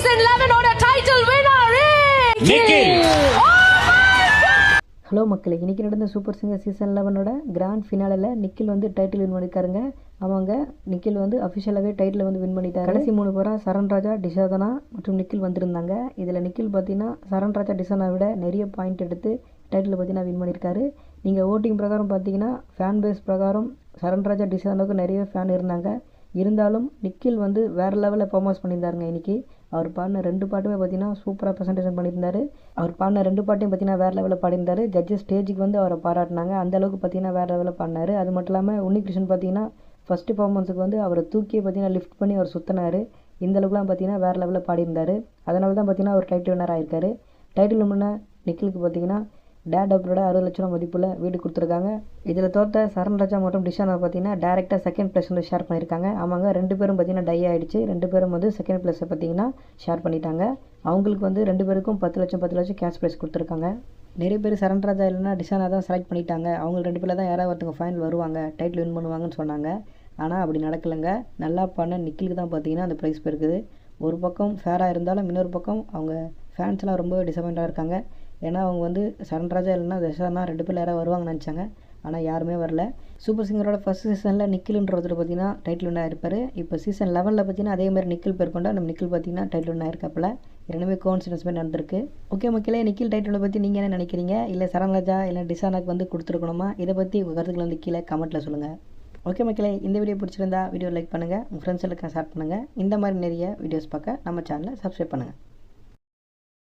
season 11 ஓட title winner Nikhil. Hello மக்களே, இன்றைக்கி நடந்த சூப்பர் சிங்கர் சீசன் 11ஓட கிராண்ட் ஃபினாலில் நிக்கில் வந்து டைட்டில் வின் பண்ணியிருக்காருங்க. அவங்க நிக்கில் வந்து அஃபிஷியலாகவே டைட்டில் வந்து வின் பண்ணிட்டாரு. கடைசி 3 பேராக சரண் ராஜா, டிசாதனா மற்றும் நிக்கில் வந்திருந்தாங்க. இதில் நிக்கில் பார்த்தீங்கன்னா சரண் ராஜா, டிசானா விட நிறைய பாயிண்ட் எடுத்து டைட்டில் பார்த்தீங்கன்னா வின் பண்ணியிருக்காரு. நீங்கள் ஓட்டிங் பிரகாரம் பார்த்தீங்கன்னா ஃபேன் பேஸ் பிரகாரம் சரண் ராஜா, டிசானாவுக்கு நிறைய ஃபேன் இருந்தாங்க. இருந்தாலும் நிக்கில் வந்து வேறு லெவலில் பெர்ஃபார்மன்ஸ் பண்ணியிருந்தாருங்க. இன்றைக்கி அவர் பாடின 2 பாட்டுமே பார்த்தீங்கன்னா சூப்பராக ப்ரெசன்டேஷன் பண்ணியிருந்தார். அவர் பாடின 2 பாட்டையும் பார்த்தீங்கன்னா வேறு லெவலில் பாடியிருந்தார். ஜட்ஜஸ் ஸ்டேஜுக்கு வந்து அவரை பாராட்டினாங்க. அந்தளவுக்கு பார்த்தீங்கன்னா வேறு லெவலில் பாடினார். அது மட்டும் இல்லாமல் உன்னிகிருஷ்ணன் பார்த்தீங்கன்னா ஃபஸ்ட்டு பர்ஃபார்மன்ஸுக்கு வந்து அவரை தூக்கியே பார்த்தீங்கன்னா லிஃப்ட் பண்ணி அவர் சுற்றினார். இந்தளவுக்குலாம் பார்த்தீங்கன்னா வேறு லெவலில் பாடியிருந்தார். அதனால தான் பார்த்தீங்கன்னா அவர் டைட்டில் வின்னர் ஆகிருக்காரு. டைட்டில் முன்னே நிக்கிலுக்கு பார்த்தீங்கன்னா டேட் அப்ரோட 60 லட்ச ரூபா மதிப்பில் வீடு கொடுத்துருக்காங்க. இதில் தோற்ற சரண் ராஜா மற்றும் டிசானா பார்த்தீங்கன்னா டேரெக்டாக செகண்ட் ப்ளேஸ் வந்து ஷேர் பண்ணியிருக்காங்க. அவங்க 2 பேரும் பார்த்தீங்கன்னா டை ஆகிடுச்சு. 2 பேரும் வந்து செகண்ட் ப்ளேஸை பார்த்தீங்கன்னா ஷேர் பண்ணிட்டாங்க. அவங்களுக்கு வந்து 2 பேருக்கும் 10 லட்சம் கேஷ் ப்ரைஸ் கொடுத்துருக்காங்க. நிறைய பேர் சரண் ராஜா இல்லைன்னா டிசானா தான் செலக்ட் பண்ணிட்டாங்க. அவங்க 2 பேரில் தான் யாராவது ஒருத்தங்க ஃபைனல் வருவாங்க, டைட்டில் வின் பண்ணுவாங்கன்னு சொன்னாங்க. ஆனால் அப்படி நடக்கலைங்க. நல்லா பண்ண நிக்கிலுக்கு தான் பார்த்தீங்கன்னா அந்த ப்ரைஸ் போயிருக்குது. ஒரு பக்கம் ஃபேராக இருந்தாலும் இன்னொரு பக்கம் அவங்க ஃபேன்ஸ்லாம் ரொம்ப டிசப்பாயிண்டாக இருக்காங்க. ஏன்னா அவங்க வந்து சரண் ராஜா இல்லைன்னா டிசானா 2 பேர் யாராவது வருவாங்கன்னு நினச்சாங்க. ஆனால் யாருமே வரல. சூப்பர் சிங்கரோட ஃபஸ்ட் சீசனில் நிக்கில்ன்ற ஒருத்தர் பார்த்தீங்கன்னா டைட்டில் வின் ஆகிருப்பார். இப்போ சீசன் 11 பார்த்தீங்கன்னா அதே மாதிரி நிக்கில் பேர் கொண்டா நம்ம நிக்கில் பார்த்தீங்கன்னா டைட்டில் வின் ஆகிருக்காப்பில். இரண்டுமே கோஇன்சிடென்ஸ் மாதிரி நடந்திருக்கு. ஓகே மக்களே, நிக்கில் டைட்டிலை பற்றி நீங்கள் என்ன நினைக்கிறீங்க? இல்லை சரண் ராஜா இல்லை டிசானாக்கு வந்து கொடுத்துருக்கணுமா? இதை பற்றி உங்கள் கருத்துக்களை வந்து கீழே கமெண்ட்டில் சொல்லுங்கள். ஓகே மக்களே, இந்த வீடியோ பிடிச்சிருந்தா வீடியோ லைக் பண்ணுங்கள், உங்கள் ஃப்ரெண்ட்ஸுக்கு ஷேர் பண்ணுங்கள். இந்த மாதிரி நிறைய வீடியோஸ் பார்க்க நம்ம சேனலை சப்ஸ்கிரைப் பண்ணுங்கள்.